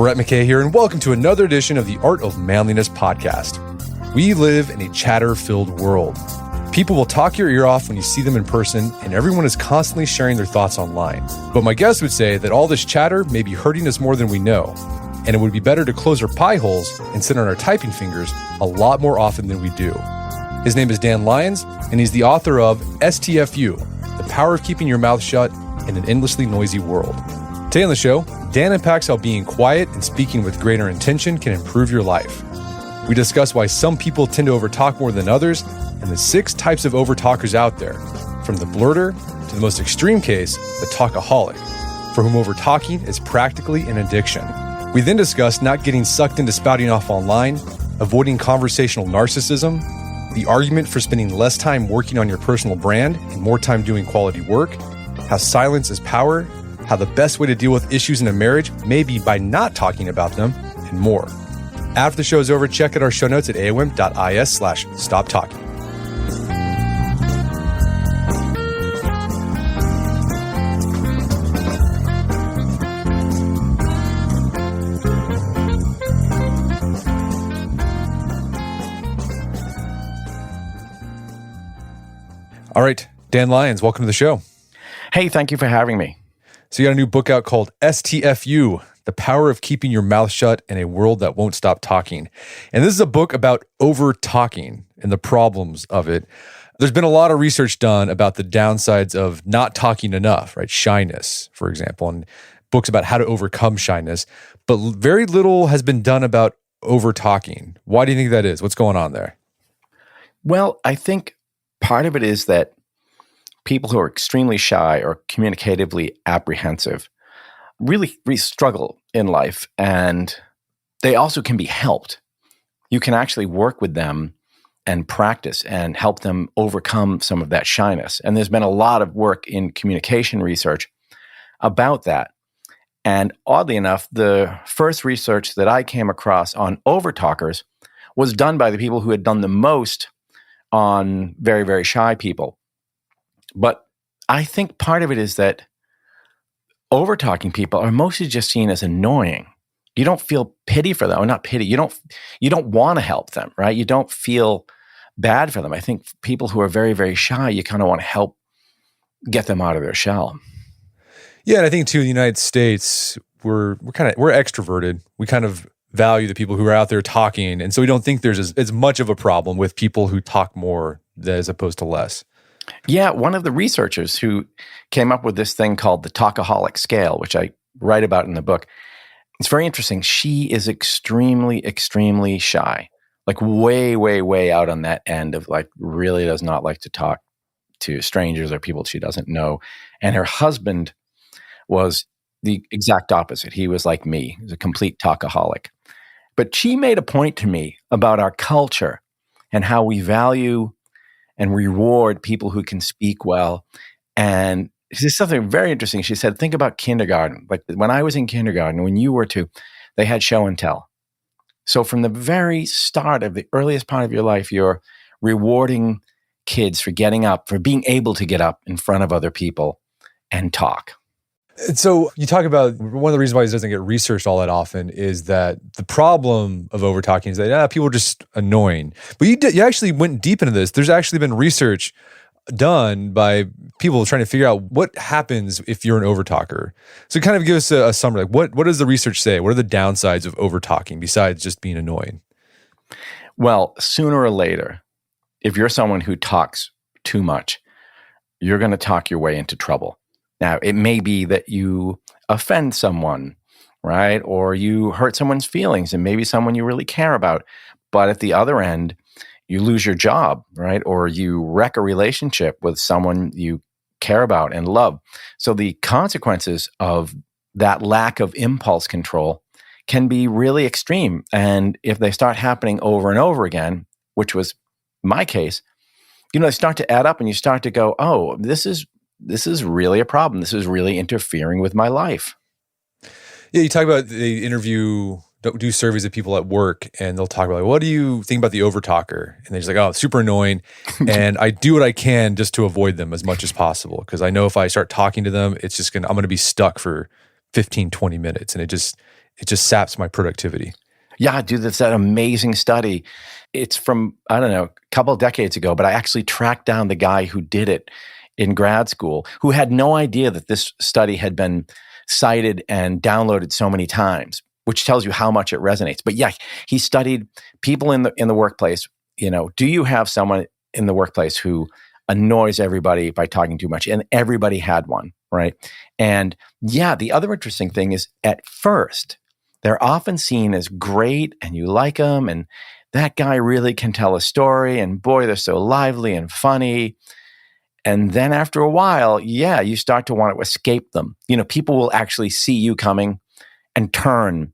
Brett McKay here, and welcome to another edition of the Art of Manliness podcast. We live in a chatter-filled world. People will talk your ear off when you see them in person, and everyone is constantly sharing their thoughts online. But my guest would say that all this chatter may be hurting us more than we know, and it would be better to close our pie holes and sit on our typing fingers a lot more often than we do. His name is Dan Lyons, and he's the author of STFU, The Power of Keeping Your Mouth Shut in an Endlessly Noisy World. Today on the show, Dan unpacks how being quiet and speaking with greater intention can improve your life. We discuss why some people tend to overtalk more than others and the 6 types of overtalkers out there, from the blurter to the most extreme case, the talkaholic, for whom overtalking is practically an addiction. We then discuss not getting sucked into spouting off online, avoiding conversational narcissism, the argument for spending less time working on your personal brand and more time doing quality work, how silence is power, how the best way to deal with issues in a marriage may be by not talking about them, and more. After the show is over, check out our show notes at aom.is/stoptalking. All right, Dan Lyons, welcome to the show. Hey, thank you for having me. So you got a new book out called STFU, The Power of Keeping Your Mouth Shut in a World That Won't Stop Talking. And this is a book about over-talking and the problems of it. There's been a lot of research done about the downsides of not talking enough, right? Shyness, for example, and books about how to overcome shyness. But very little has been done about over-talking. Why do you think that is? What's going on there? Well, I think part of it is that people who are extremely shy or communicatively apprehensive really struggle in life, and they also can be helped. You can actually work with them and practice and help them overcome some of that shyness. And there's been a lot of work in communication research about that. And oddly enough, the first research that I came across on overtalkers was done by the people who had done the most on very, very shy people. But I think part of it is that overtalking people are mostly just seen as annoying. You don't feel pity for them, or not pity. You don't want to help them, right? You don't feel bad for them. I think people who are very, very shy, you kind of want to help get them out of their shell. Yeah, and I think too, in the United States, we're extroverted. We kind of value the people who are out there talking, and so we don't think there's as much of a problem with people who talk more as opposed to less. Yeah, one of the researchers who came up with this thing called the talkaholic scale, which I write about in the book, it's very interesting. She is extremely, extremely shy, like way, way, way out on that end of like really does not like to talk to strangers or people she doesn't know. And her husband was the exact opposite. He was like me. He was a complete talkaholic. But she made a point to me about our culture and how we value and reward people who can speak well. And this is something very interesting. She said, think about kindergarten. Like when I was in kindergarten, when you were too, they had show and tell. So from the very start of the earliest part of your life, you're rewarding kids for getting up, for being able to get up in front of other people and talk. So you talk about one of the reasons why this doesn't get researched all that often is that the problem of overtalking is that people are just annoying. But you actually went deep into this. There's actually been research done by people trying to figure out what happens if you're an overtalker. So kind of give us a summary. Like what does the research say? What are the downsides of overtalking besides just being annoying? Well, sooner or later, if you're someone who talks too much, you're going to talk your way into trouble. Now, it may be that you offend someone, right? Or you hurt someone's feelings and maybe someone you really care about. But at the other end, you lose your job, right? Or you wreck a relationship with someone you care about and love. So the consequences of that lack of impulse control can be really extreme. And if they start happening over and over again, which was my case, they start to add up and you start to go, oh, this is really a problem. This is really interfering with my life. Yeah, you talk about they do surveys of people at work, and they'll talk about, what do you think about the overtalker? And they're just like, oh, it's super annoying. And I do what I can just to avoid them as much as possible. Because I know if I start talking to them, I'm going to be stuck for 15, 20 minutes. And it it just saps my productivity. Yeah, dude, that's that amazing study. It's from, I don't know, a couple of decades ago, but I actually tracked down the guy who did it in grad school, who had no idea that this study had been cited and downloaded so many times, which tells you how much it resonates. But yeah, he studied people in the workplace. Do you have someone in the workplace who annoys everybody by talking too much? And everybody had one, right? And yeah, the other interesting thing is at first, they're often seen as great and you like them and that guy really can tell a story and boy, they're so lively and funny. And then after a while, yeah, you start to want to escape them. People will actually see you coming and turn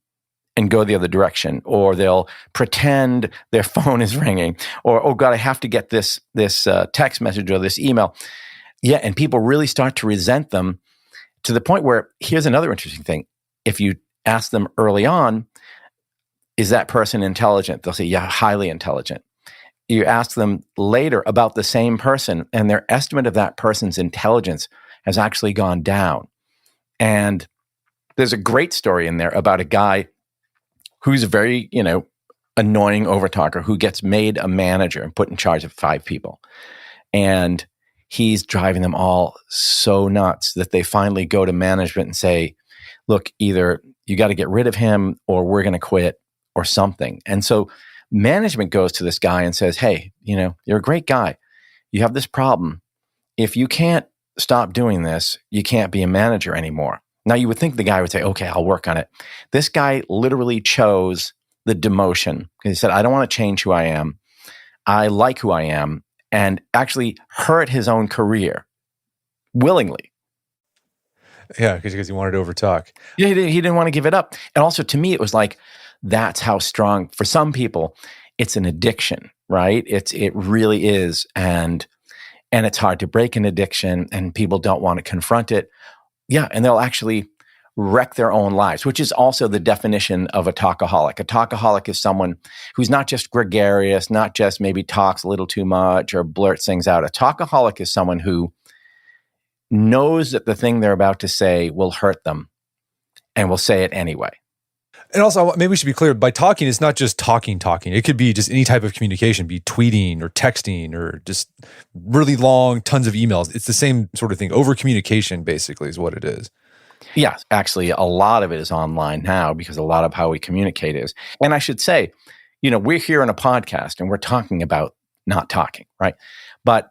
and go the other direction, or they'll pretend their phone is ringing, or, oh God, I have to get this text message or this email. Yeah, and people really start to resent them to the point where, here's another interesting thing. If you ask them early on, is that person intelligent? They'll say, yeah, highly intelligent. You ask them later about the same person, and their estimate of that person's intelligence has actually gone down. And there's a great story in there about a guy who's a very, annoying overtalker who gets made a manager and put in charge of 5 people. And he's driving them all so nuts that they finally go to management and say, look, either you got to get rid of him or we're going to quit or something. And so management goes to this guy and says, hey, you're a great guy. You have this problem. If you can't stop doing this, you can't be a manager anymore. Now, you would think the guy would say, okay, I'll work on it. This guy literally chose the demotion because he said, I don't want to change who I am. I like who I am, and actually hurt his own career willingly. Yeah, because he wanted to overtalk. Yeah, he didn't want to give it up. And also, to me, it was like, that's how strong, for some people, it's an addiction, right? It really is. And it's hard to break an addiction, and people don't want to confront it. Yeah, and they'll actually wreck their own lives, which is also the definition of a talkaholic. A talkaholic is someone who's not just gregarious, not just maybe talks a little too much or blurts things out. A talkaholic is someone who knows that the thing they're about to say will hurt them and will say it anyway. And also, maybe we should be clear, by talking, it's not just talking. It could be just any type of communication, be tweeting or texting or just really long, tons of emails. It's the same sort of thing. Over communication, basically, is what it is. Yeah, actually, a lot of it is online now because a lot of how we communicate is. And I should say, we're here on a podcast and we're talking about not talking, right? But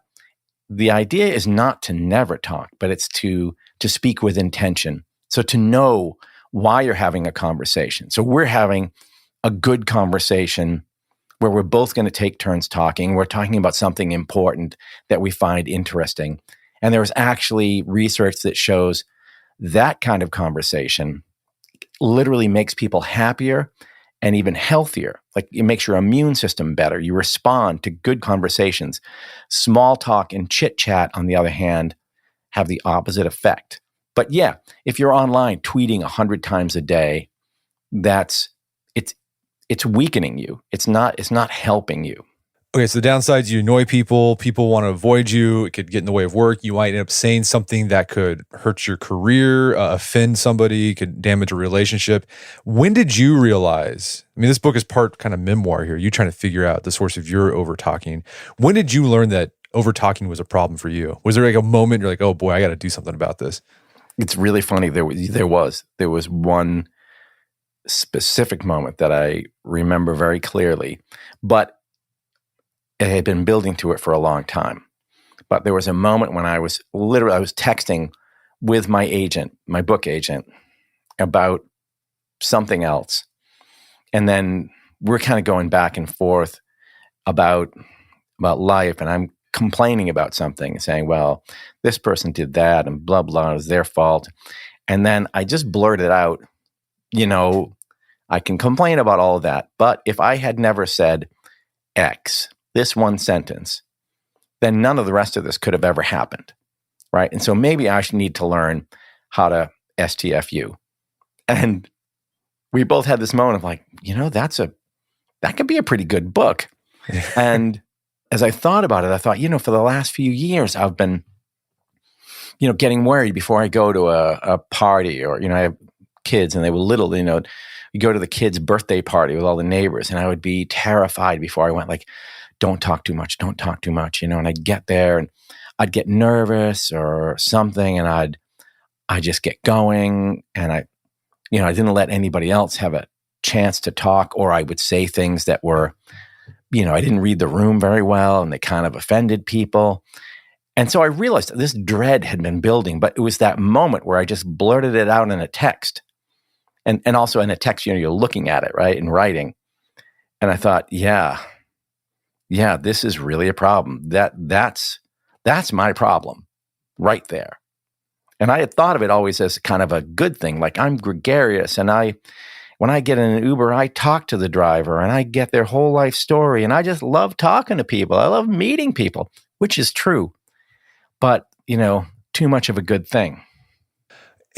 the idea is not to never talk, but it's to speak with intention. So to know why you're having a conversation. So we're having a good conversation where we're both going to take turns talking. We're talking about something important that we find interesting. And there's actually research that shows that kind of conversation literally makes people happier and even healthier. Like, it makes your immune system better. You respond to good conversations. Small talk and chit chat, on the other hand, have the opposite effect. But yeah, if you're online tweeting 100 times a day, it's weakening you. It's not helping you. Okay, so the downsides, you annoy people want to avoid you, it could get in the way of work, you might end up saying something that could hurt your career, offend somebody, could damage a relationship. When did you realize, this book is part kind of memoir here, you trying to figure out the source of your over-talking. When did you learn that over-talking was a problem for you? Was there like a moment you're like, oh boy, I got to do something about this? It's really funny. There was one specific moment that I remember very clearly, but it had been building to it for a long time. But there was a moment when I was texting with my agent, my book agent, about something else. And then we're kind of going back and forth about life, and I'm complaining about something and saying, well, this person did that and blah, blah, it was their fault. And then I just blurted out, I can complain about all of that, but if I had never said X, this one sentence, then none of the rest of this could have ever happened, right? And so maybe I should need to learn how to STFU. And we both had this moment of like, that could be a pretty good book. And as I thought about it, I thought, for the last few years, I've been, getting worried before I go to a party, or, I have kids and they were little, you go to the kid's birthday party with all the neighbors, and I would be terrified before I went, like, don't talk too much, don't talk too much, and I'd get there and I'd get nervous or something, and I'd just get going, and I didn't let anybody else have a chance to talk, or I would say things that were, I didn't read the room very well, and they kind of offended people. And so I realized this dread had been building, but it was that moment where I just blurted it out in a text. And also in a text, you're looking at it, right, in writing. And I thought, yeah, this is really a problem. That's my problem right there. And I had thought of it always as kind of a good thing. Like, I'm gregarious, and when I get in an Uber, I talk to the driver and I get their whole life story. And I just love talking to people. I love meeting people, which is true. But, too much of a good thing.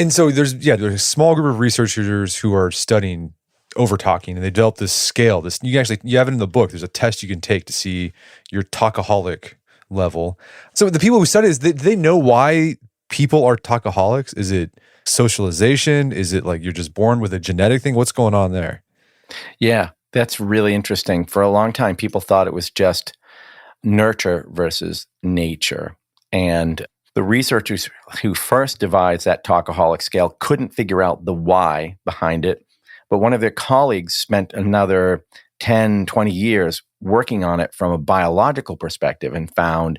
And so there's a small group of researchers who are studying over-talking, and they developed this scale. You have it in the book. There's a test you can take to see your talkaholic level. So the people who study this, do they know why people are talkaholics? Is it socialization? Is it like you're just born with a genetic thing? What's going on there? Yeah, that's really interesting. For a long time, people thought it was just nurture versus nature. And the researchers who first devised that talkaholic scale couldn't figure out the why behind it. But one of their colleagues spent another 10, 20 years working on it from a biological perspective and found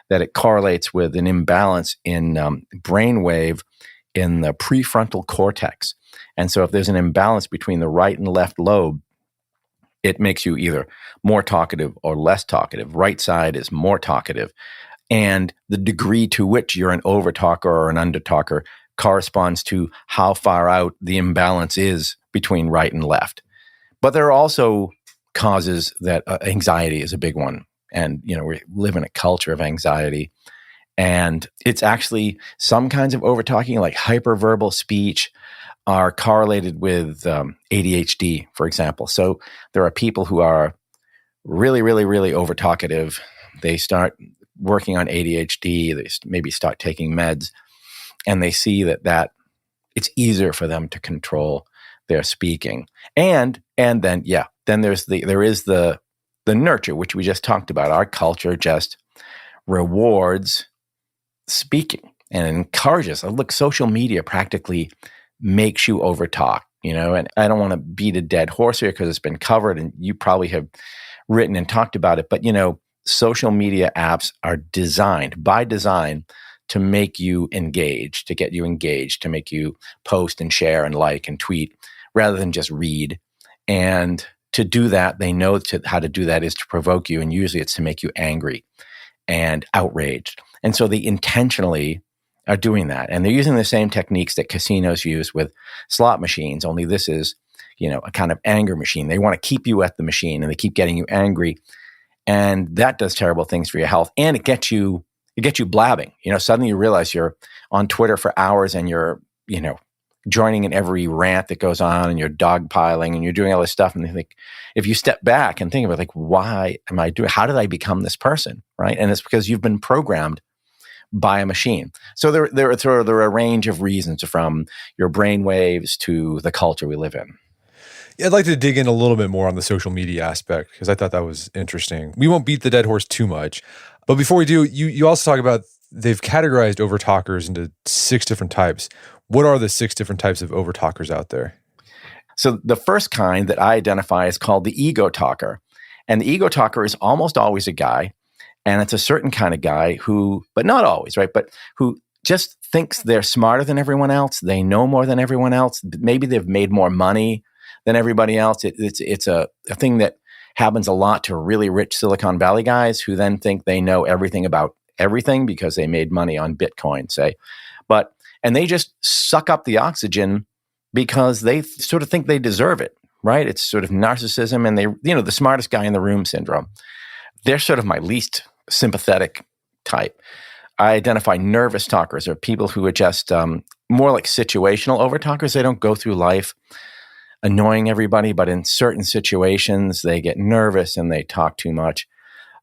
that it correlates with an imbalance in brainwave in the prefrontal cortex. And so if there's an imbalance between the right and left lobe, it makes you either more talkative or less talkative. Right side is more talkative. And the degree to which you're an overtalker or an undertalker corresponds to how far out the imbalance is between right and left. But there are also causes that anxiety is a big one. And, we live in a culture of anxiety. And it's actually some kinds of overtalking, like hyperverbal speech, are correlated with ADHD, for example. So there are people who are really, really, really overtalkative. They start working on ADHD. They maybe start taking meds, and they see that it's easier for them to control their speaking. And then there is the nurture, which we just talked about. Our culture just rewards speaking and encourages. Look, social media practically makes you overtalk, and I don't want to beat a dead horse here because it's been covered and you probably have written and talked about it. But, social media apps are designed by design to make you engage, to get you engaged, to make you post and share and like and tweet rather than just read. And to do that, they know how to do that is to provoke you. And usually it's to make you angry and outraged. And so they intentionally are doing that. And they're using the same techniques that casinos use with slot machines, only this is, a kind of anger machine. They want to keep you at the machine, and they keep getting you angry. And that does terrible things for your health. And it gets you blabbing. Suddenly you realize you're on Twitter for hours and you're, joining in every rant that goes on, and you're dogpiling and you're doing all this stuff. And they think, if you step back and think of it, like, why am I doing, how did I become this person? Right. And it's because you've been programmed by a machine. So there are a range of reasons, from your brain waves to the culture we live in. Yeah, I'd like to dig in a little bit more on the social media aspect, because I thought that was interesting. We won't beat the dead horse too much. But before we do, you also talk about they've categorized overtalkers into 6 different types. What are the 6 different types of overtalkers out there? So the first kind that I identify is called the ego talker. And the ego talker is almost always a guy. And it's a certain kind of guy who, but not always, right? But who just thinks they're smarter than everyone else. They know more than everyone else. Maybe they've made more money than everybody else. It's a thing that happens a lot to really rich Silicon Valley guys who then think they know everything about everything because they made money on Bitcoin, say. And they just suck up the oxygen because they sort of think they deserve it, right? It's sort of narcissism, and the smartest guy in the room syndrome. They're sort of my least sympathetic type. I identify nervous talkers, or people who are just more like situational overtalkers. They don't go through life annoying everybody, but in certain situations, they get nervous and they talk too much.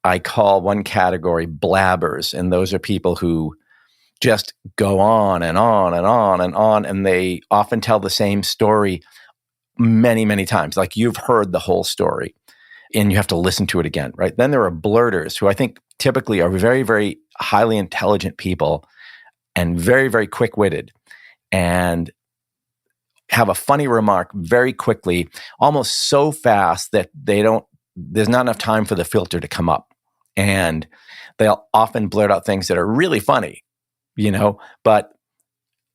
I call one category blabbers, and those are people who just go on and on and on and on, and they often tell the same story many, many times. Like you've heard the whole story and you have to listen to it again, right? Then there are blurters who I think typically are very, very highly intelligent people and very, very quick-witted and have a funny remark very quickly, almost so fast that there's not enough time for the filter to come up. And they'll often blurt out things that are really funny, but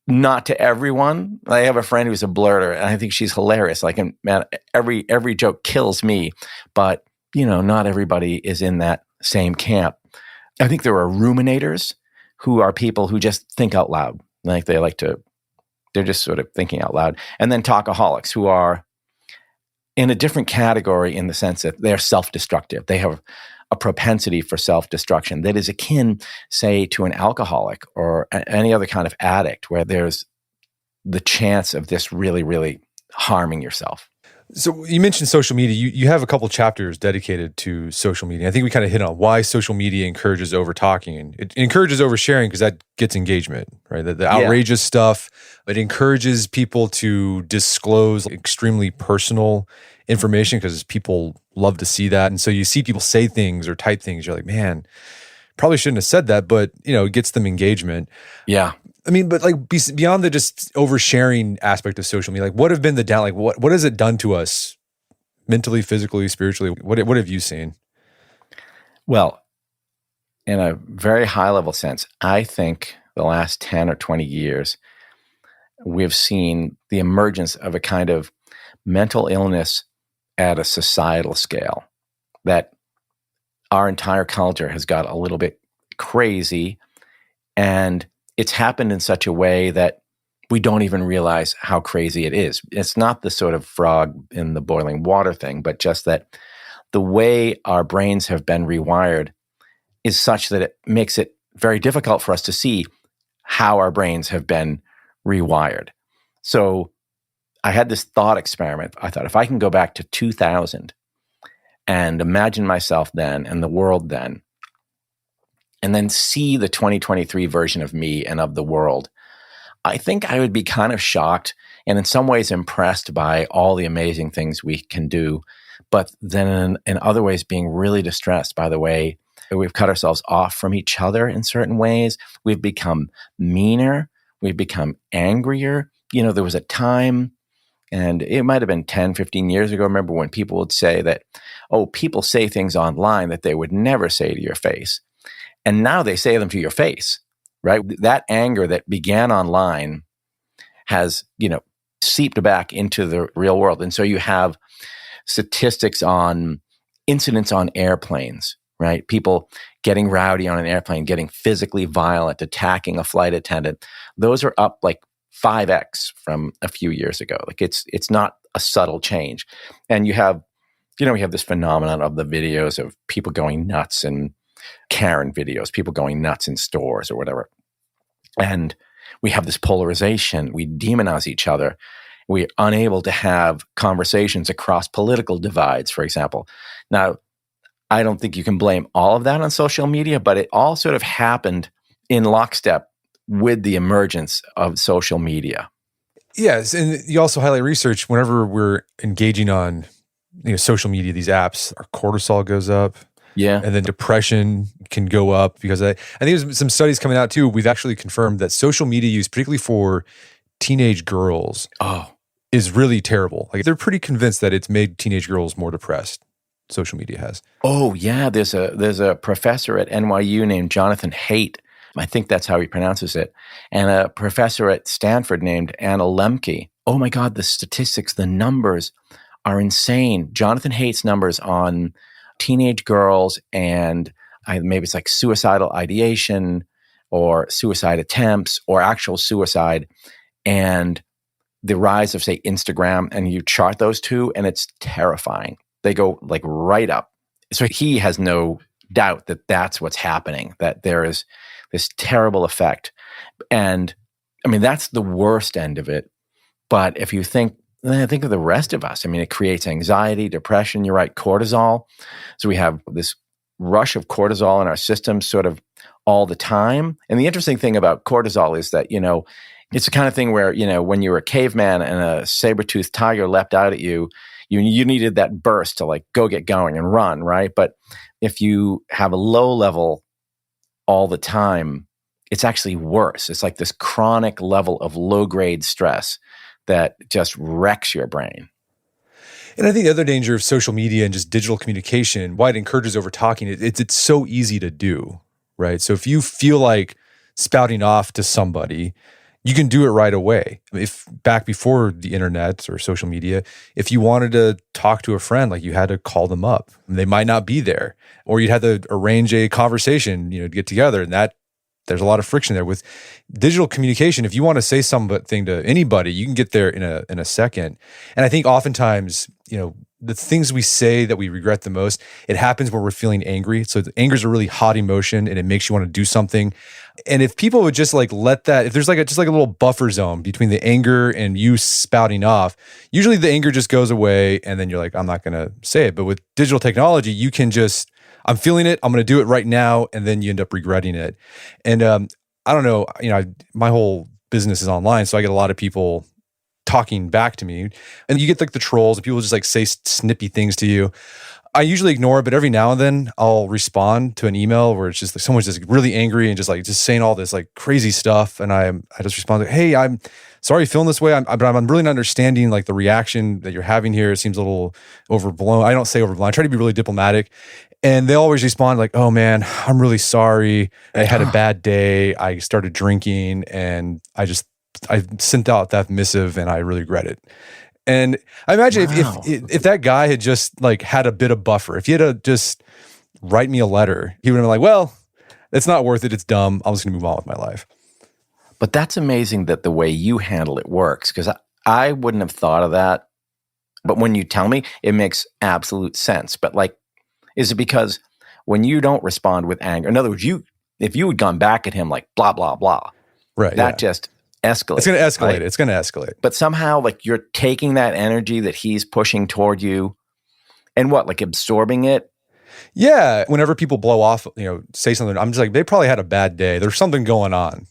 not to everyone. I have a friend who's a blurter, and I think she's hilarious. Like, man, every joke kills me, but not everybody is in that same camp. I think there are ruminators who are people who just think out loud. They're just sort of thinking out loud. And then talkaholics who are in a different category in the sense that they're self-destructive. They have a propensity for self-destruction that is akin, say, to an alcoholic or any other kind of addict where there's the chance of this really, really harming yourself. So you mentioned social media. You have a couple chapters dedicated to social media. I think we kind of hit on why social media encourages over-talking. And it encourages oversharing because that gets engagement, right? The outrageous stuff. It encourages people to disclose extremely personal information because people love to see that. And so you see people say things or type things. You're like, man, probably shouldn't have said that, but it gets them engagement. Yeah. I mean, but like beyond the just oversharing aspect of social media, like what have been the down? Like what has it done to us mentally, physically, spiritually? What have you seen? Well, in a very high level sense, I think the last 10 or 20 years, we've seen the emergence of a kind of mental illness at a societal scale that our entire culture has got a little bit crazy, and it's happened in such a way that we don't even realize how crazy it is. It's not the sort of frog in the boiling water thing, but just that the way our brains have been rewired is such that it makes it very difficult for us to see how our brains have been rewired. So I had this thought experiment. I thought, if I can go back to 2000 and imagine myself then and the world then, and then see the 2023 version of me and of the world, I think I would be kind of shocked and in some ways impressed by all the amazing things we can do, but then in other ways being really distressed by the way we've cut ourselves off from each other in certain ways. We've become meaner. We've become angrier. There was a time, and it might have been 10, 15 years ago, remember when people would say that, people say things online that they would never say to your face. And now they say them to your face, right? That anger that began online has, seeped back into the real world. And so you have statistics on incidents on airplanes, right? People getting rowdy on an airplane, getting physically violent, attacking a flight attendant. Those are up like 5x from a few years ago. Like it's not a subtle change. And we have this phenomenon of the videos of people going nuts and Karen videos, people going nuts in stores or whatever. And we have this polarization. We demonize each other. We're unable to have conversations across political divides, for example. Now, I don't think you can blame all of that on social media, but it all sort of happened in lockstep with the emergence of social media. Yes, and you also highlight research whenever we're engaging on social media, these apps, our cortisol goes up. Yeah. And then depression can go up because I think there's some studies coming out too. We've actually confirmed that social media use, particularly for teenage girls, is really terrible. Like they're pretty convinced that it's made teenage girls more depressed. Social media has. Oh yeah, there's a professor at NYU named Jonathan Haidt. I think that's how he pronounces it. And a professor at Stanford named Anna Lemke. Oh my God, the statistics, the numbers are insane. Jonathan Haidt's numbers on teenage girls and maybe it's like suicidal ideation or suicide attempts or actual suicide and the rise of, say, Instagram, and you chart those two and it's terrifying. They go like right up. So he has no doubt that that's what's happening, that there is this terrible effect. And I mean, that's the worst end of it. But if you think of the rest of us, I mean, it creates anxiety, depression, you're right, cortisol. So we have this rush of cortisol in our system sort of all the time. And the interesting thing about cortisol is that, It's the kind of thing where, when you were a caveman and a saber-toothed tiger leapt out at you, you needed that burst to like go get going and run, right? But if you have a low level all the time, it's actually worse. It's like this chronic level of low-grade stress that just wrecks your brain. And I think the other danger of social media and just digital communication, why it encourages over talking, it's so easy to do, right? So if you feel like spouting off to somebody, you can do it right away. If back before the internet or social media, if you wanted to talk to a friend, like you had to call them up. They might not be there, or you'd have to arrange a conversation, to get together, and that there's a lot of friction there. With digital communication, if you want to say something to anybody, you can get there in a second. And I think oftentimes, the things we say that we regret the most, it happens when we're feeling angry. So anger is a really hot emotion, and it makes you want to do something. And if people would just like let that, if there's just like a little buffer zone between the anger and you spouting off, usually the anger just goes away, and then you're like, I'm not going to say it. But with digital technology, you can just, I'm feeling it, I'm going to do it right now, and then you end up regretting it. And I don't know, my whole business is online, so I get a lot of people talking back to me, and you get like the trolls and people just like say snippy things to you. I usually ignore it, but every now and then I'll respond to an email where it's just like someone's just really angry and just saying all this like crazy stuff, and I just respond like, hey, I'm sorry you're feeling this way, but I'm really not understanding like the reaction that you're having here. It seems a little overblown. I don't say overblown. I try to be really diplomatic. And they always respond like, oh man, I'm really sorry. I had a bad day. I started drinking, and I sent out that missive and I really regret it. And I imagine if that guy had just like had a bit of buffer, if he had to just write me a letter, he would have been like, well, it's not worth it. It's dumb. I'm just going to move on with my life. But that's amazing that the way you handle it works, because I wouldn't have thought of that. But when you tell me, it makes absolute sense. But like, is it because when you don't respond with anger, in other words, if you had gone back at him like blah, blah, blah, right? That just escalates. It's going to escalate. Right? It's going to escalate. But somehow like you're taking that energy that he's pushing toward you and like absorbing it. Yeah. Whenever people blow off, say something, I'm just like, they probably had a bad day. There's something going on.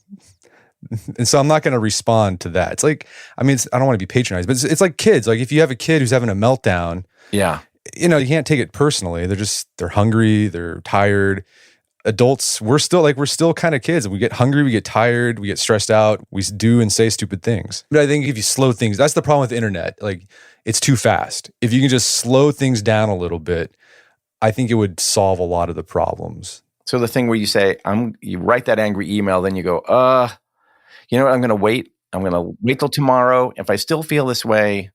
And so I'm not going to respond to that. It's like, I don't want to be patronized, but it's like kids. Like if you have a kid who's having a meltdown, yeah, you can't take it personally. They're hungry, they're tired. Adults, we're still kind of kids. We get hungry, we get tired, we get stressed out, we do and say stupid things. But I think if you slow things, that's the problem with the internet. Like it's too fast. If you can just slow things down a little bit, I think it would solve a lot of the problems. So the thing where you say, you write that angry email, then you go, you know what, I'm going to wait. I'm going to wait till tomorrow. If I still feel this way,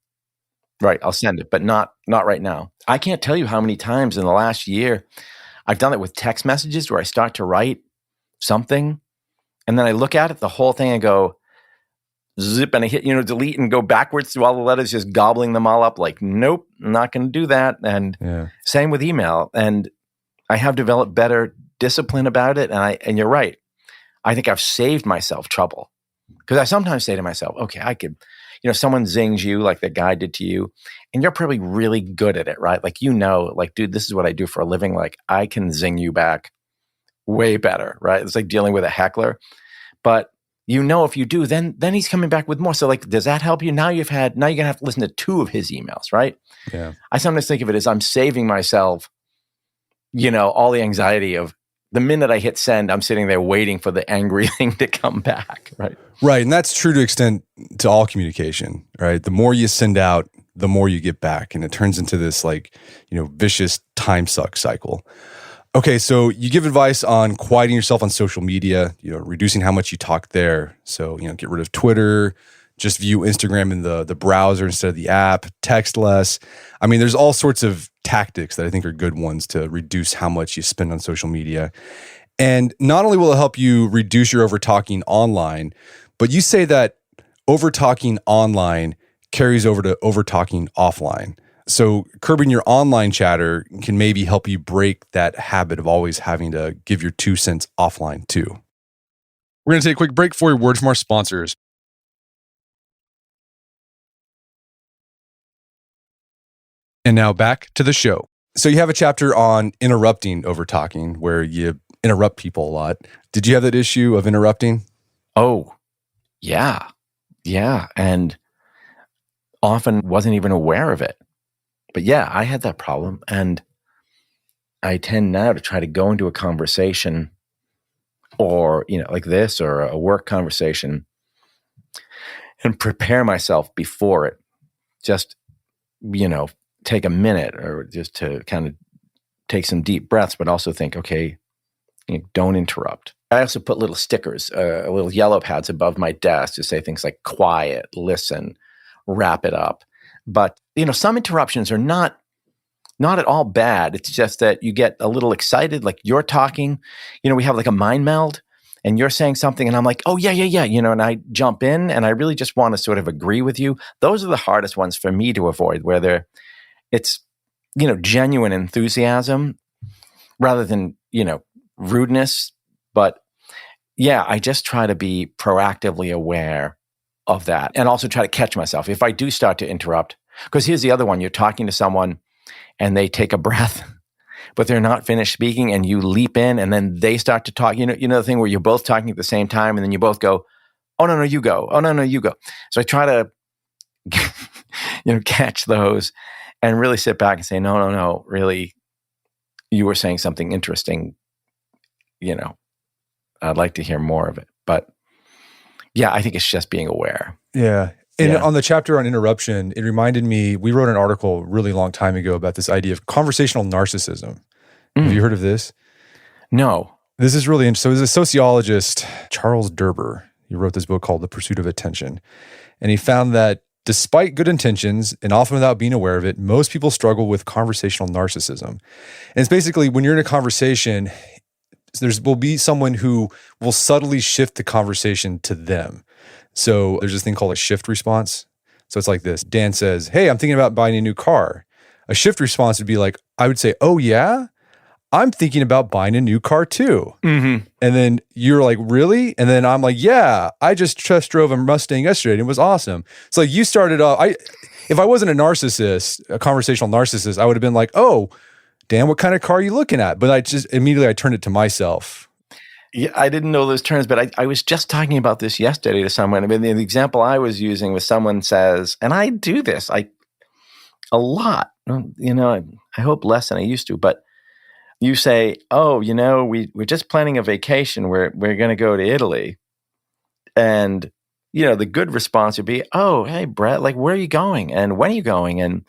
right, I'll send it, but not right now. I can't tell you how many times in the last year I've done it with text messages where I start to write something and then I look at it, the whole thing, and go zip, and I hit, delete and go backwards through all the letters, just gobbling them all up. Like, nope, I'm not going to do that. And same with email. And I have developed better discipline about it. And you're right. I think I've saved myself trouble, because I sometimes say to myself, okay, I could, someone zings you like that guy did to you, and you're probably really good at it, right? Like, like, dude, this is what I do for a living. Like, I can zing you back way better, right? It's like dealing with a heckler. But if you do, then he's coming back with more. So like, does that help you? Now you're going to have to listen to 2 of his emails, right? Yeah. I sometimes think of it as I'm saving myself, all the anxiety of the minute I hit send, I'm sitting there waiting for the angry thing to come back, right? Right. And that's true to extent to all communication, right? The more you send out, the more you get back. And it turns into this vicious time suck cycle. Okay, so you give advice on quieting yourself on social media, reducing how much you talk there. So, get rid of Twitter, just view Instagram in the browser instead of the app, text less. There's all sorts of tactics that I think are good ones to reduce how much you spend on social media. And not only will it help you reduce your over-talking online, but you say that over-talking online carries over to over-talking offline. So curbing your online chatter can maybe help you break that habit of always having to give your 2 cents offline too. We're going to take a quick break for a word from our sponsors. And now back to the show. So you have a chapter on interrupting over-talking where you interrupt people a lot. Did you have that issue of interrupting? Oh, yeah. Yeah, and often wasn't even aware of it. But yeah, I had that problem, and I tend now to try to go into a conversation or, like this or a work conversation and prepare myself before it. Just, take a minute or just to kind of take some deep breaths, but also think, okay, don't interrupt. I also put little stickers, little yellow pads above my desk to say things like quiet, listen, wrap it up. But, some interruptions are not at all bad. It's just that you get a little excited, like you're talking, we have like a mind meld and you're saying something and I'm like, oh yeah. And I jump in and I really just want to sort of agree with you. Those are the hardest ones for me to avoid, where it's, genuine enthusiasm rather than, rudeness. But yeah, I just try to be proactively aware of that and also try to catch myself if I do start to interrupt. Because here's the other one: you're talking to someone and they take a breath, but they're not finished speaking, and you leap in, and then they start to talk. You know the thing where you're both talking at the same time, and then you both go, "Oh no, you go. Oh no, you go." So I try to, catch those, and really sit back and say, "No, really, you were saying something interesting. I'd like to hear more of it." But yeah, I think it's just being aware. Yeah. And on the chapter on interruption, it reminded me, we wrote an article a really long time ago about this idea of conversational narcissism. Have you heard of this? No. This is really interesting. So there's a sociologist, Charles Derber. He wrote this book called The Pursuit of Attention. And he found that despite good intentions, and often without being aware of it, most people struggle with conversational narcissism. And it's basically when you're in a conversation, there will be someone who will subtly shift the conversation to them. So there's this thing called a shift response. So it's like this. Dan says, "Hey, I'm thinking about buying a new car." A shift response would be like, I would say, "Oh yeah? I'm thinking about buying a new car too." Mm-hmm. And then you're like, "Really?" And then I'm like, "Yeah, I just drove a Mustang yesterday and it was awesome." So like you started off, if I wasn't a narcissist, a conversational narcissist, I would have been like, "Oh, Dan, what kind of car are you looking at?" But I just immediately turned it to myself. Yeah, I didn't know those terms, but I was just talking about this yesterday to someone. I mean, the example I was using was someone says, and I do this a lot, I hope less than I used to, but you say, "Oh, we're just planning a vacation. We're going to go to Italy." And, the good response would be, "Oh, hey, Brett, like, where are you going? And when are you going?" And,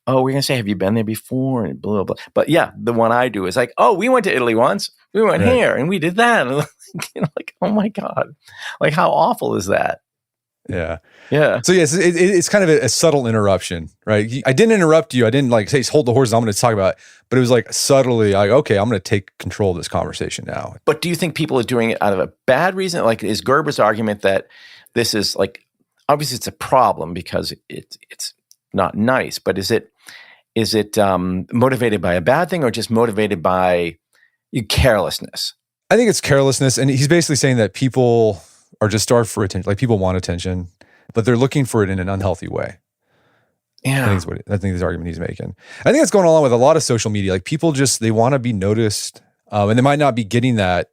"Oh, we're going to say, have you been there before?" And blah, blah. But yeah, the one I do is like, "Oh, we went to Italy once. We went here and we did that." And like, oh my God, like how awful is that? Yeah. Yeah. So yes, it's kind of a subtle interruption, right? I didn't interrupt you. I didn't like say, "Hold the horses, I'm going to talk about it." But it was like subtly like, okay, I'm going to take control of this conversation now. But do you think people are doing it out of a bad reason? Like, is Gerber's argument that this is like, obviously it's a problem because it's not nice, but is it motivated by a bad thing or just motivated by carelessness? I think it's carelessness. And he's basically saying that people are just starved for attention. Like people want attention, but they're looking for it in an unhealthy way. Yeah. I think the argument he's making. I think it's going along with a lot of social media. Like people they want to be noticed. And they might not be getting that,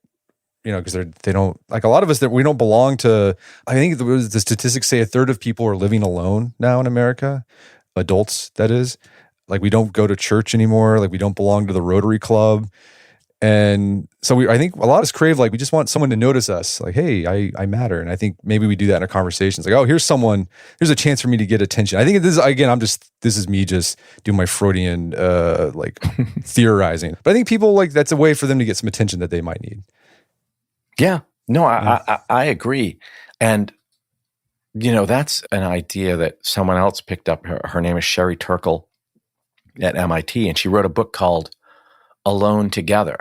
because they don't, like a lot of us that we don't belong to. I think the statistics say a third of people are living alone now in America. Adults, that is. Like we don't go to church anymore. Like we don't belong to the Rotary Club. And so I think a lot of us crave, like we just want someone to notice us. Like, hey, I matter. And I think maybe we do that in a conversation. It's like, oh, here's a chance for me to get attention. I think this is, again, this is me just doing my Freudian, theorizing. But I think people that's a way for them to get some attention that they might need. Yeah. No, I agree. And, that's an idea that someone else picked up. Her name is Sherry Turkle at MIT. And she wrote a book called Alone Together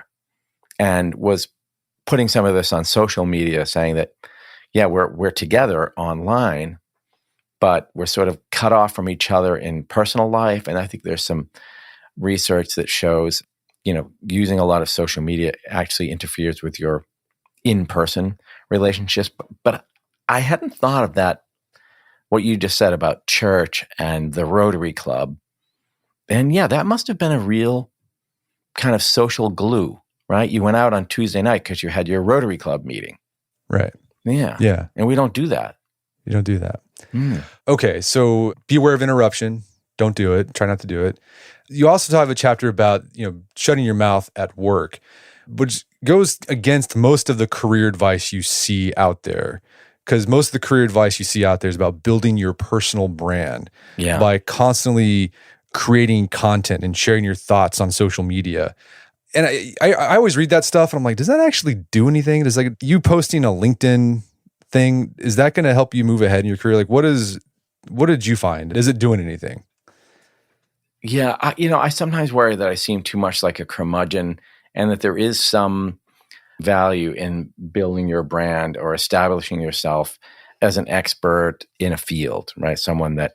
and was putting some of this on social media, saying that, yeah, we're together online, but we're sort of cut off from each other in personal life. And I think there's some research that shows, using a lot of social media actually interferes with your in-person relationships. But I hadn't thought of that, what you just said about church and the Rotary Club. And yeah, that must have been a real kind of social glue, right? You went out on Tuesday night because you had your Rotary Club meeting. Right. Yeah. Yeah. And we don't do that. You don't do that. Okay, so be aware of interruption. Don't do it. Try not to do it. You also have a chapter about, shutting your mouth at work, which goes against most of the career advice you see out there. Because most of the career advice you see out there is about building your personal brand by constantly creating content and sharing your thoughts on social media. And I always read that stuff and I'm like, does that actually do anything? Does you posting a LinkedIn thing, is that going to help you move ahead in your career? Like, what did you find? Is it doing anything? Yeah, I sometimes worry that I seem too much like a curmudgeon and that there is some value in building your brand or establishing yourself as an expert in a field, right? Someone that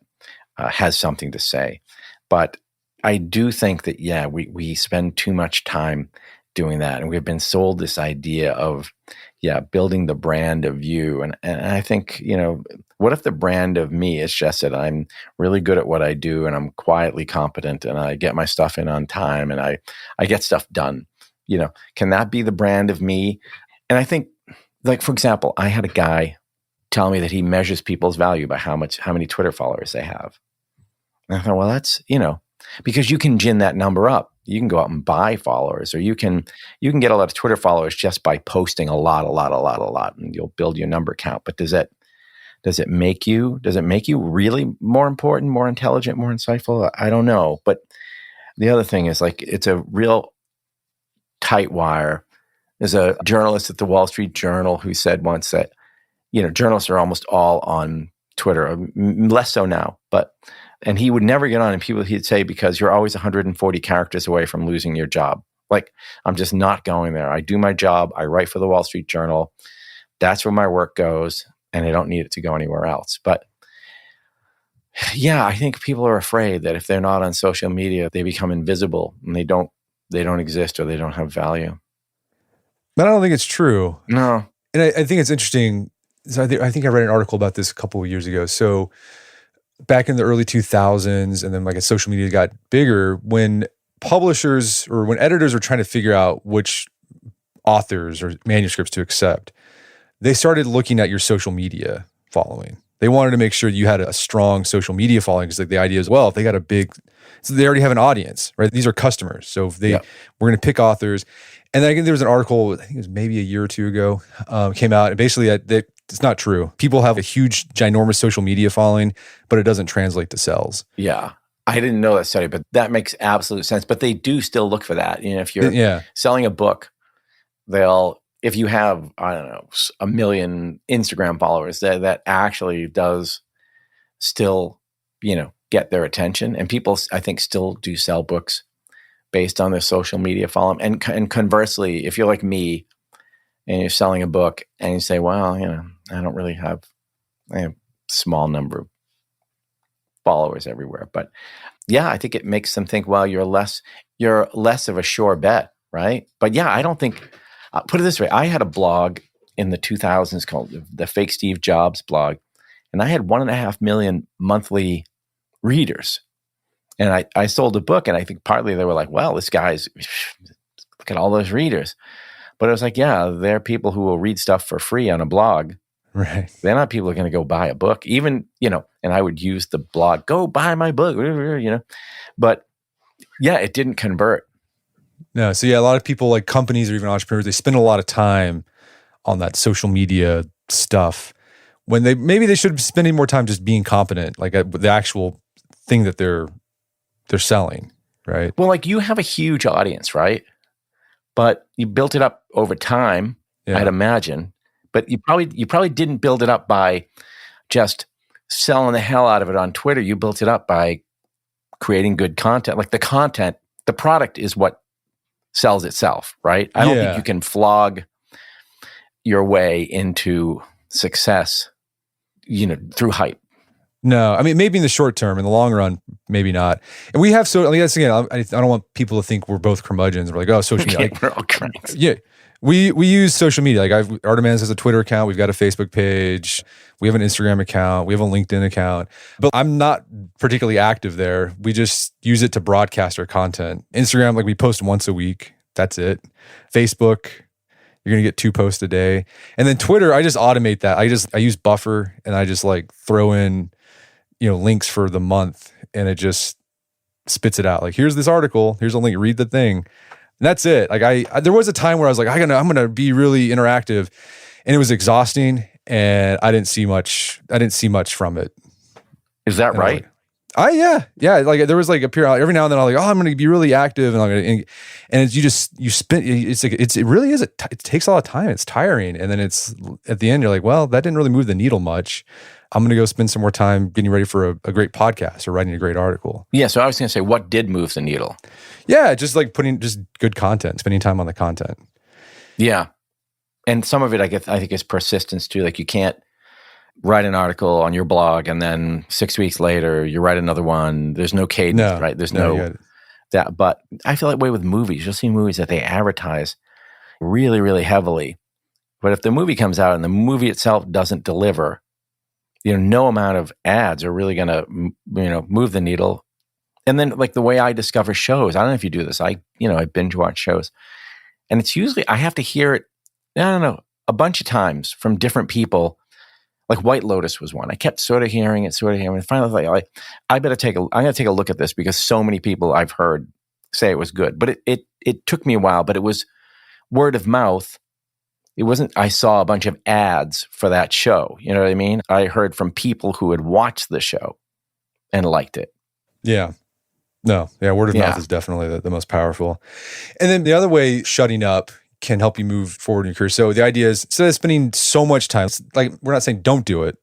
has something to say. But I do think that, we spend too much time doing that. And we've been sold this idea of, building the brand of you. And I think, what if the brand of me is just that I'm really good at what I do and I'm quietly competent and I get my stuff in on time and I get stuff done? Can that be the brand of me? And I think, like, for example, I had a guy tell me that he measures people's value by how many Twitter followers they have. And I thought, well, that's, because you can gin that number up. You can go out and buy followers, or you can get a lot of Twitter followers just by posting a lot, and you'll build your number count. But does it make you really more important, more intelligent, more insightful? I don't know. But the other thing is, like, it's a real tight wire. There's a journalist at the Wall Street Journal who said once that, journalists are almost all on Twitter, less so now, and he would never get on, and he'd say, because you're always 140 characters away from losing your job. Like, I'm just not going there. I do my job. I write for the Wall Street Journal. That's where my work goes, and I don't need it to go anywhere else. But I think people are afraid that if they're not on social media, they become invisible and they don't exist or they don't have value. But I don't think it's true. No. And I think it's interesting. So I think I read an article about this a couple of years ago. So back in the early 2000s, and then as social media got bigger, when publishers or when editors were trying to figure out which authors or manuscripts to accept, they started looking at your social media following. They wanted to make sure you had a strong social media following, because the idea is, well, if they got so they already have an audience, right? These are customers. So if we're going to pick authors. And then there was an article, I think it was maybe a year or two ago, came out, and basically it's not true. People have a huge, ginormous social media following, but it doesn't translate to sales. Yeah. I didn't know that study, but that makes absolute sense. But they do still look for that. If you're selling a book, if you have, I don't know, 1 million Instagram followers, that actually does still, get their attention. And people, I think, still do sell books based on their social media following. And conversely, if you're like me and you're selling a book and you say, well, I don't really have a small number of followers everywhere. But I think it makes them think, well, you're less of a sure bet, right? But I don't think, put it this way, I had a blog in the 2000s called the Fake Steve Jobs blog, and I had 1.5 million monthly readers. And I sold a book, and I think partly they were like, well, this guy's, look at all those readers. But I was like, there are people who will read stuff for free on a blog. Right. They're not people who are going to go buy a book. Even, and I would use the blog, go buy my book, But it didn't convert. No. So a lot of people, like companies or even entrepreneurs, they spend a lot of time on that social media stuff when they should be spending more time just being competent, like the actual thing that they're selling, right? Well, like, you have a huge audience, right? But you built it up over time, I'd imagine. But you probably didn't build it up by just selling the hell out of it on Twitter. You built it up by creating good content. Like, the product is what sells itself, right? I don't think you can flog your way into success, through hype. No, I mean, maybe in the short term. In the long run, maybe not. And we have that's again, I don't want people to think we're both curmudgeons. We're like, oh, social media. We're all cranks. Yeah. We use social media. Like, Artemans has a Twitter account. We've got a Facebook page. We have an Instagram account. We have a LinkedIn account. But I'm not particularly active there. We just use it to broadcast our content. Instagram, we post once a week. That's it. Facebook, You're going to get 2 posts a day. And then Twitter, I just automate that. I use Buffer, and I just like throw in, links for the month, and it just spits it out. Like, here's this article, here's a link, read the thing. And that's it. Like I there was a time where I was like, I'm going to be really interactive, and it was exhausting, and I didn't see much from it. Is that right? Yeah. Like there was like a period every now and then. I'm like, I'm going to be really active, and it's you spend. It's like it really is. It takes a lot of time. It's tiring, and then it's at the end you're like, well, that didn't really move the needle much. I'm going to go spend some more time getting ready for a great podcast or writing a great article. Yeah. So I was going to say, what did move the needle? Yeah, just like putting just good content, spending time on the content. Yeah, and some of it, I think, is persistence too. Like you can't write an article on your blog and then 6 weeks later you write another one. There's no cadence, right? There's no that. But I feel that way with movies. You'll see movies that they advertise really, really heavily. But if the movie comes out and the movie itself doesn't deliver, no amount of ads are really going to, move the needle. And then like the way I discover shows, I don't know if you do this. I binge watch shows, and it's usually, I have to hear it, I don't know, a bunch of times from different people. Like White Lotus was one. I kept sort of hearing it. And finally, like, I'm going to take a look at this because so many people I've heard say it was good. But it took me a while, but it was word of mouth. It wasn't, I saw a bunch of ads for that show. You know what I mean? I heard from people who had watched the show and liked it. Yeah. No. Yeah. Word of mouth is definitely the most powerful. And then the other way shutting up can help you move forward in your career. So the idea is, instead of spending so much time, like we're not saying don't do it,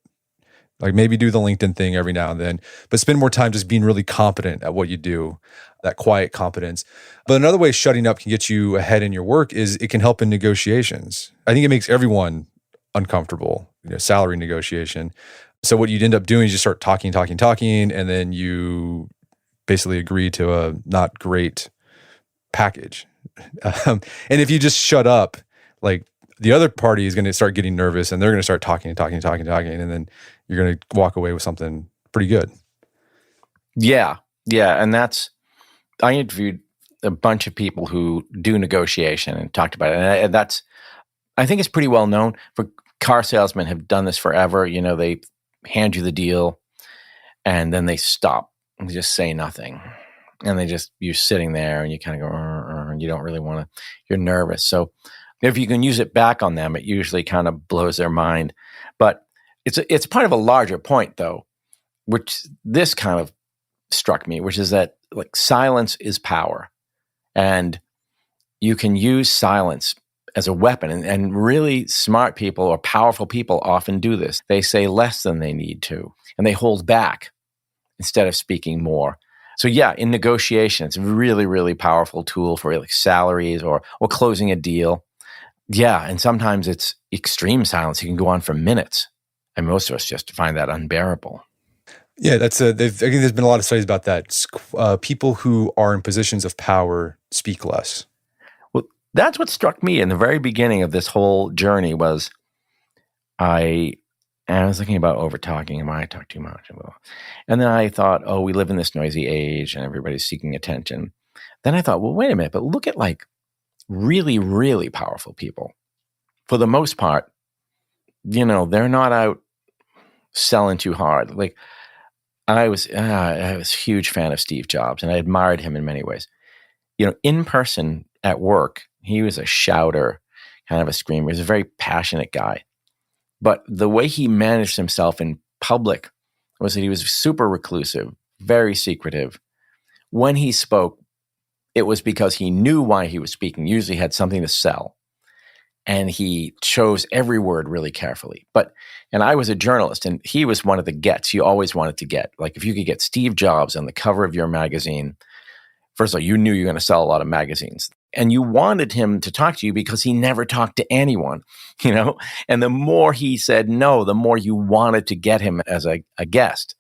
like maybe do the LinkedIn thing every now and then, but spend more time just being really competent at what you do, that quiet competence. But another way shutting up can get you ahead in your work is it can help in negotiations. I think it makes everyone uncomfortable, salary negotiation. So what you'd end up doing is you start talking, and then you basically agree to a not great package. And if you just shut up, like the other party is going to start getting nervous, and they're going to start talking, and then you're going to walk away with something pretty good. Yeah. And I interviewed a bunch of people who do negotiation and talked about it. And I think it's pretty well known. For car salesmen have done this forever. They hand you the deal and then they stop and just say nothing. And you're sitting there and you kind of go, and you don't really want to, you're nervous. So if you can use it back on them, it usually kind of blows their mind. But it's part of a larger point though, which this kind of struck me, which is that like silence is power, and you can use silence as a weapon. And really smart people or powerful people often do this. They say less than they need to, and they hold back instead of speaking more. So yeah, in negotiation, it's a really, really powerful tool for like salaries or closing a deal. Yeah, and sometimes it's extreme silence. You can go on for minutes, and most of us just find that unbearable. Yeah, I think there's been a lot of studies about that. People who are in positions of power speak less. Well, that's what struck me in the very beginning of this whole journey was I was thinking about over-talking. Am I talk too much? And then I thought, we live in this noisy age and everybody's seeking attention. Then I thought, well, wait a minute, but look at like really, really powerful people. For the most part, they're not out selling too hard. Like I was a huge fan of Steve Jobs, and I admired him in many ways. In person at work, he was a shouter, kind of a screamer. He was a very passionate guy. But the way he managed himself in public was that he was super reclusive, very secretive. When he spoke, it was because he knew why he was speaking, usually had something to sell. And he chose every word really carefully. And I was a journalist, and he was one of the gets you always wanted to get. Like if you could get Steve Jobs on the cover of your magazine, first of all, you knew you were going to sell a lot of magazines. And you wanted him to talk to you because he never talked to anyone, And the more he said no, the more you wanted to get him as a guest.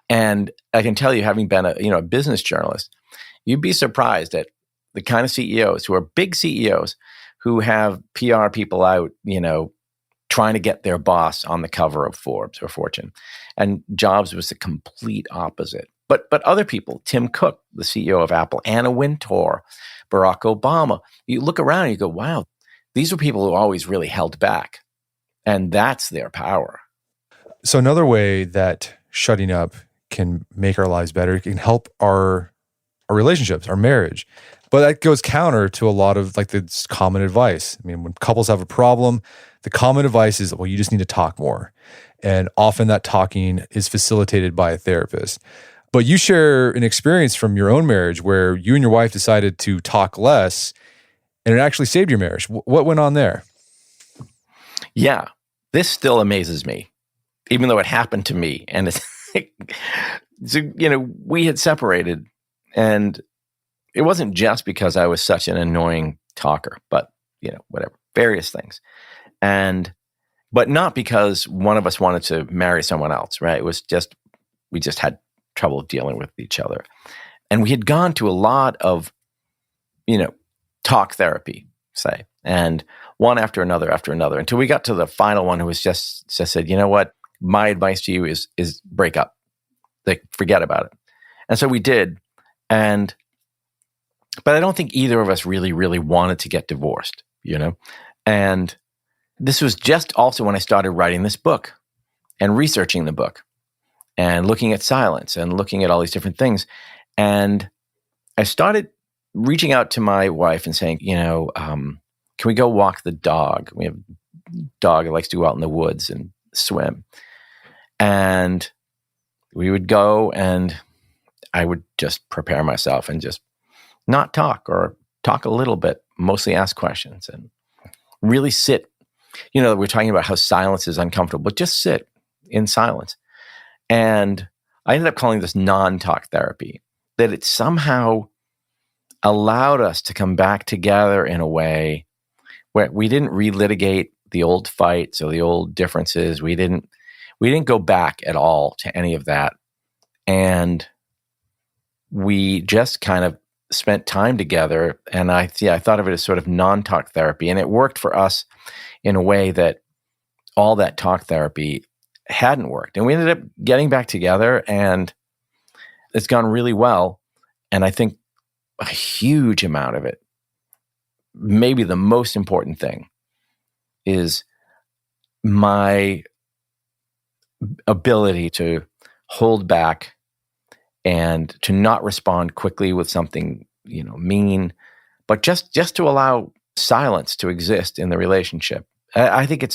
And I can tell you, having been a business journalist, you'd be surprised at the kind of CEOs who are big CEOs who have PR people out, trying to get their boss on the cover of Forbes or Fortune. And Jobs was the complete opposite. But other people, Tim Cook, the CEO of Apple, Anna Wintour, Barack Obama, you look around and you go, wow, these were people who always really held back. And that's their power. So another way that shutting up can make our lives better, it can help our relationships, our marriage. But that goes counter to a lot of like the common advice. I mean, when couples have a problem, the common advice is, well, you just need to talk more. And often that talking is facilitated by a therapist. But you share an experience from your own marriage where you and your wife decided to talk less and it actually saved your marriage. What went on there? Yeah, this still amazes me, even though it happened to me. And it's, so, we had separated, and it wasn't just because I was such an annoying talker, but, whatever, various things. But not because one of us wanted to marry someone else, right? It was just, we just had trouble dealing with each other. And we had gone to a lot of, talk therapy, say, and one after another, until we got to the final one who was just said, you know what, my advice to you is break up. Like, forget about it. And so we did. But I don't think either of us really, really wanted to get divorced, And this was just also when I started writing this book and researching the book and looking at silence and looking at all these different things. And I started reaching out to my wife and saying, can we go walk the dog? We have a dog that likes to go out in the woods and swim. And we would go, and I would just prepare myself and just not talk, or talk a little bit, mostly ask questions and really sit. We're talking about how silence is uncomfortable, but just sit in silence. And I ended up calling this non-talk therapy, that it somehow allowed us to come back together in a way where we didn't relitigate the old fights or the old differences. We didn't go back at all to any of that. And we just kind of spent time together. And I thought of it as sort of non-talk therapy. And it worked for us in a way that all that talk therapy hadn't worked. And we ended up getting back together, and it's gone really well. And I think a huge amount of it, maybe the most important thing, is my ability to hold back and to not respond quickly with something, mean, but just to allow silence to exist in the relationship. I think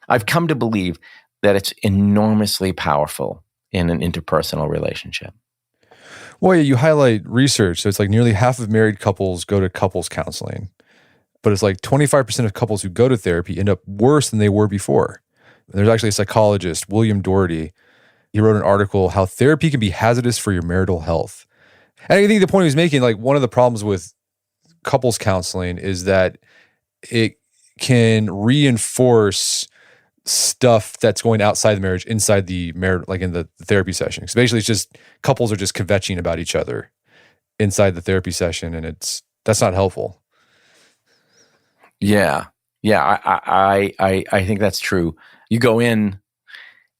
I've come to believe that it's enormously powerful in an interpersonal relationship. Well, you highlight research. So it's like nearly half of married couples go to couples counseling, but it's like 25% of couples who go to therapy end up worse than they were before. There's actually a psychologist, William Doherty. He wrote an article, How Therapy Can Be Hazardous for Your Marital Health. And I think the point he was making, like, one of the problems with couples counseling is that it can reinforce stuff that's going outside the marriage, inside the marriage, like in the therapy session. So basically it's just couples are just kvetching about each other inside the therapy session, and that's not helpful. Yeah. I think that's true. You go in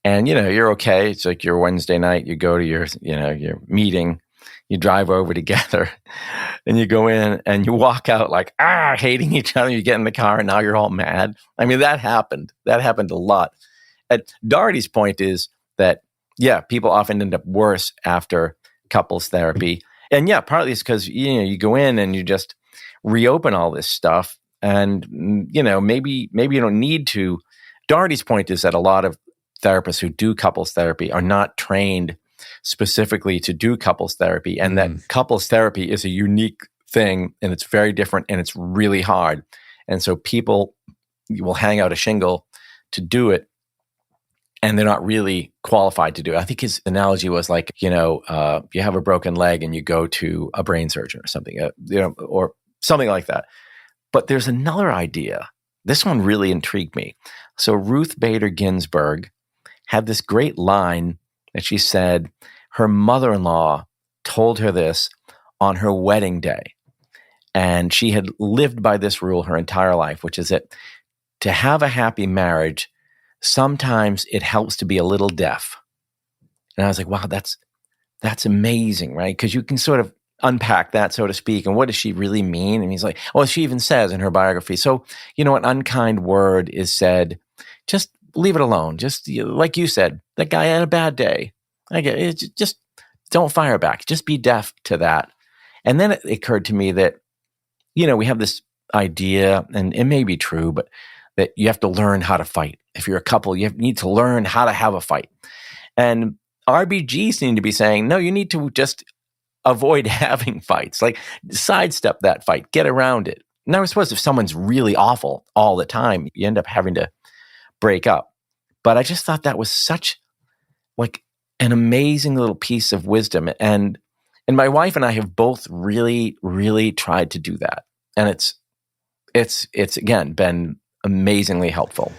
and, you're okay. It's like your Wednesday night, you go to your meeting, you drive over together, and you go in and you walk out like, hating each other. You get in the car and now you're all mad. I mean, that happened. That happened a lot. And Doherty's point is that, people often end up worse after couples therapy. And partly it's because, you go in and you just reopen all this stuff. And, maybe you don't need to. Doherty's point is that a lot of therapists who do couples therapy are not trained specifically to do couples therapy, and that couples therapy is a unique thing, and it's very different, and it's really hard. And so people will hang out a shingle to do it, and they're not really qualified to do it. I think his analogy was like, you have a broken leg and you go to a brain surgeon or something, or something like that. But there's another idea. This one really intrigued me. So Ruth Bader Ginsburg had this great line that she said her mother-in-law told her this on her wedding day. And she had lived by this rule her entire life, which is that to have a happy marriage, sometimes it helps to be a little deaf. And I was like, wow, that's amazing, right? Because you can sort of unpack that, so to speak. And what does she really mean? And he's like, well, she even says in her biography, so, an unkind word is said, just leave it alone. Just like you said, that guy had a bad day. I get it. Just don't fire back. Just be deaf to that. And then it occurred to me that, we have this idea, and it may be true, but that you have to learn how to fight. If you're a couple, you need to learn how to have a fight. And RBGs seem to be saying, no, you need to just avoid having fights. Like, sidestep that fight, get around it. Now, I suppose if someone's really awful all the time, you end up having to break up. But I just thought that was such like an amazing little piece of wisdom. And my wife and I have both really, really tried to do that. And it's again been amazingly helpful.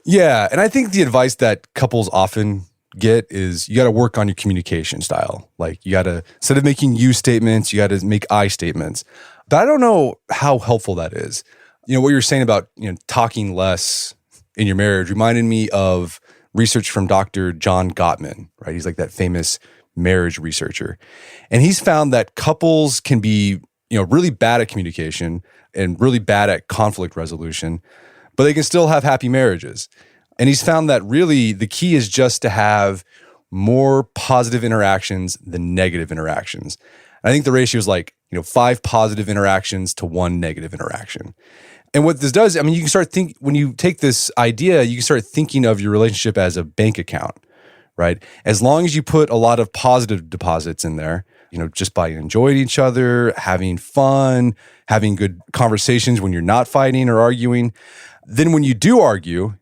Yeah. And I think the advice that couples often get is you got to work on your communication style. Like, you got to, instead of making you statements, you got to make I statements. But I don't know how helpful that is. What you're saying about, talking less in your marriage reminded me of research from Dr. John Gottman, right? He's like that famous marriage researcher. And he's found that couples can be, really bad at communication and really bad at conflict resolution, but they can still have happy marriages. And he's found that really the key is just to have more positive interactions than negative interactions. And I think the ratio is like, 5 positive interactions to 1 negative interaction. And what this does, you can start when you take this idea, you can start thinking of your relationship as a bank account, right? As long as you put a lot of positive deposits in there, just by enjoying each other, having fun, having good conversations when you're not fighting or arguing, then when you do argue,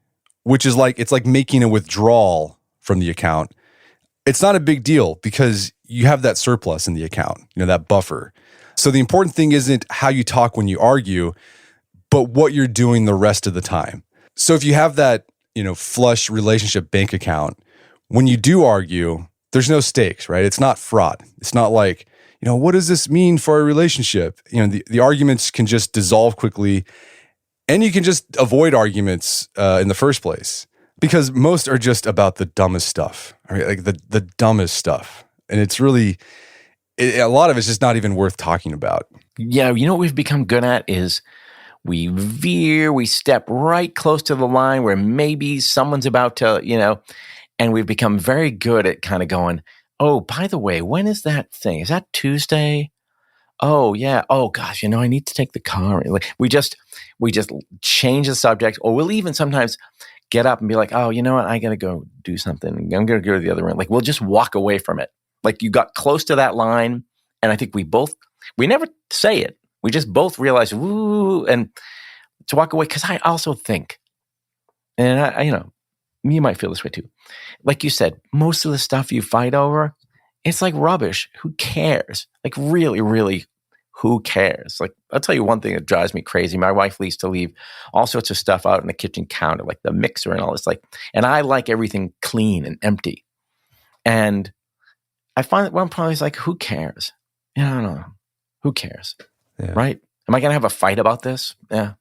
which is it's like making a withdrawal from the account, it's not a big deal because you have that surplus in the account, that buffer. So the important thing isn't how you talk when you argue, but what you're doing the rest of the time. So if you have that, flush relationship bank account, when you do argue, there's no stakes, right? It's not fraught. It's not like, what does this mean for our relationship? The arguments can just dissolve quickly, and you can just avoid arguments in the first place, because most are just about the dumbest stuff, right? Like the dumbest stuff. And it's really, a lot of it's just not even worth talking about. Yeah, what we've become good at is we step right close to the line where maybe someone's about to, and we've become very good at kind of going, oh, by the way, when is that thing? Is that Tuesday? Oh, yeah. Oh, gosh, I need to take the car. Like, we just change the subject, or we'll even sometimes get up and be like, oh, you know what? I got to go do something. I'm going to go to the other room. Like, we'll just walk away from it. Like, you got close to that line. And I think we never say it. We just both realize, woo, and to walk away. Because I also think, and I you might feel this way too. Like you said, most of the stuff you fight over, it's like rubbish. Who cares? Like, really, really, who cares? Like, I'll tell you one thing that drives me crazy. My wife used to leave all sorts of stuff out on the kitchen counter, like the mixer and all this. And I like everything clean and empty. And I find that one point is like, who cares? I don't know. Who cares? Yeah. Right? Am I going to have a fight about this? Yeah.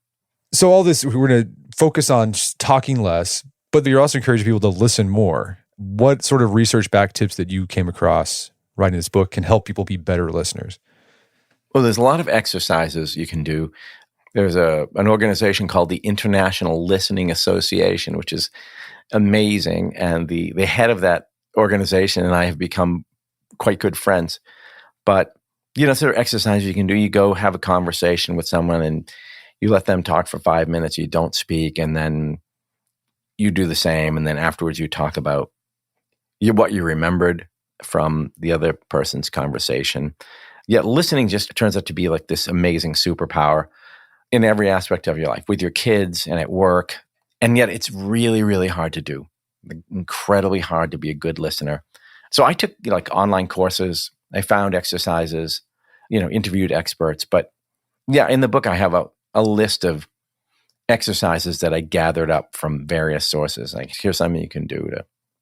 So all this, we're going to focus on talking less, but you're also encouraging people to listen more. What sort of research-backed tips that you came across writing this book can help people be better listeners? Well, there's a lot of exercises you can do. There's an organization called the International Listening Association, which is amazing. And the head of that organization and I have become quite good friends. But, so there are exercises you can do. You go have a conversation with someone and you let them talk for 5 minutes. You don't speak, and then you do the same. And then afterwards you talk about what you remembered from the other person's conversation. Yet listening just turns out to be like this amazing superpower in every aspect of your life, with your kids and at work. And yet it's really, really hard to do. Incredibly hard to be a good listener. So I took online courses. I found exercises, interviewed experts. But yeah, in the book I have a list of exercises that I gathered up from various sources. Like, here's something you can do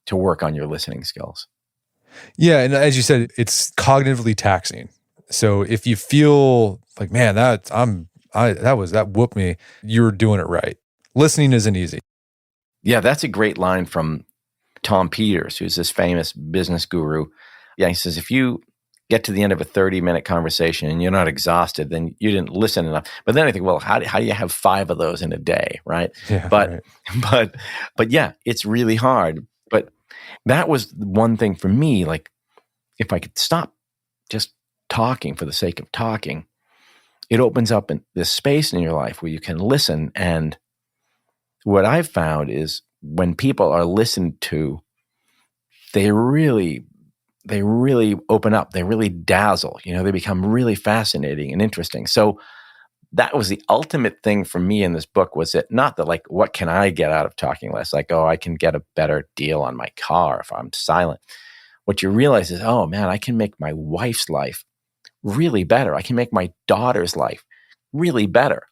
to work on your listening skills. Yeah, and as you said, it's cognitively taxing. So if you feel like, man, that whooped me, you're doing it right. Listening isn't easy. Yeah, that's a great line from Tom Peters, who's this famous business guru. Yeah, he says, if you get to the end of a 30-minute conversation and you're not exhausted, then you didn't listen enough. But then I think, well, how do you have 5 of those in a day, right? Yeah, but yeah, it's really hard. But that was one thing for me, like if I could stop just talking for the sake of talking, it opens up this space in your life where you can listen. And what I've found is when people are listened to, they really open up. They really dazzle. They become really fascinating and interesting. So that was the ultimate thing for me in this book, was it not that like, what can I get out of talking less? Like, oh, I can get a better deal on my car if I'm silent. What you realize is, oh man, I can make my wife's life really better. I can make my daughter's life really better.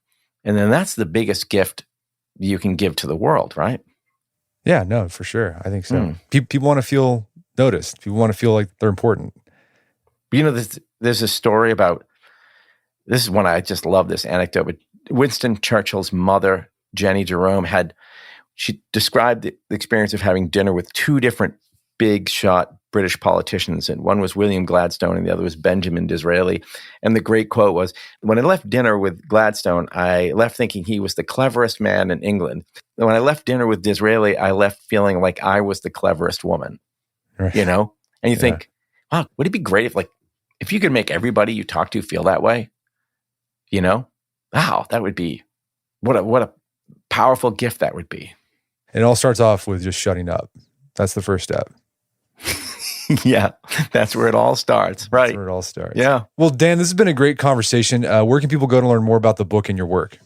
And then that's the biggest gift you can give to the world, right? Yeah, no, for sure. I think so. People want to feel noticed. People want to feel like they're important. There's a story about, this is one I just love this anecdote, but Winston Churchill's mother, Jenny Jerome, she described the experience of having dinner with 2 different big shot British politicians, and one was William Gladstone and the other was Benjamin Disraeli. And the great quote was, when I left dinner with Gladstone, I left thinking he was the cleverest man in England. And when I left dinner with Disraeli, I left feeling like I was the cleverest woman. Right. And you think, wow, would it be great if you could make everybody you talk to feel that way? Wow, that would be, what a powerful gift that would be. And it all starts off with just shutting up. That's the first step. Yeah, that's where it all starts. Right. That's where it all starts. Yeah. Well, Dan, this has been a great conversation. Where can people go to learn more about the book and your work?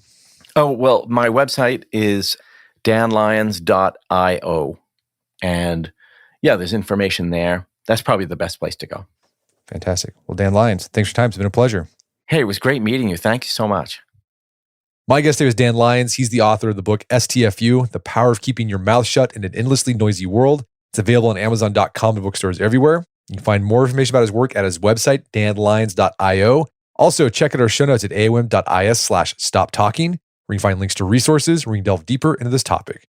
Oh, well, my website is danlyons.io. And yeah, there's information there. That's probably the best place to go. Fantastic. Well, Dan Lyons, thanks for your time. It's been a pleasure. Hey, it was great meeting you. Thank you so much. My guest today is Dan Lyons. He's the author of the book STFU, The Power of Keeping Your Mouth Shut in an Endlessly Noisy World. It's available on Amazon.com and bookstores everywhere. You can find more information about his work at his website, danlyons.io. Also, check out our show notes at aom.is/stoptalking, where you can find links to resources where you can delve deeper into this topic.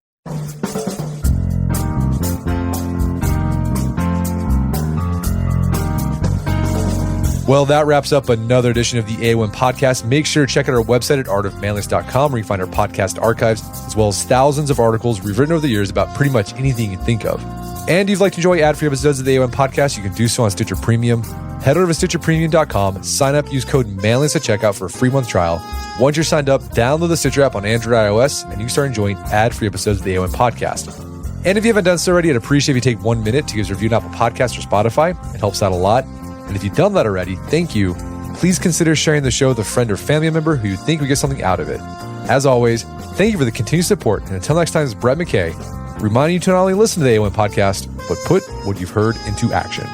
Well, that wraps up another edition of the AOM podcast. Make sure to check out our website at artofmanliness.com, where you can find our podcast archives, as well as thousands of articles we've written over the years about pretty much anything you can think of. And if you'd like to enjoy ad-free episodes of the AOM podcast, you can do so on Stitcher Premium. Head over to StitcherPremium.com, sign up, use code Manliness at checkout for a free month trial. Once you're signed up, download the Stitcher app on Android or iOS, and you can start enjoying ad-free episodes of the AOM podcast. And if you haven't done so already, I'd appreciate if you take 1 minute to give us a review on Apple Podcasts or Spotify. It helps out a lot. And if you've done that already, thank you. Please consider sharing the show with a friend or family member who you think would get something out of it. As always, thank you for the continued support. And until next time, this is Brett McKay, reminding you to not only listen to the AOM podcast, but put what you've heard into action.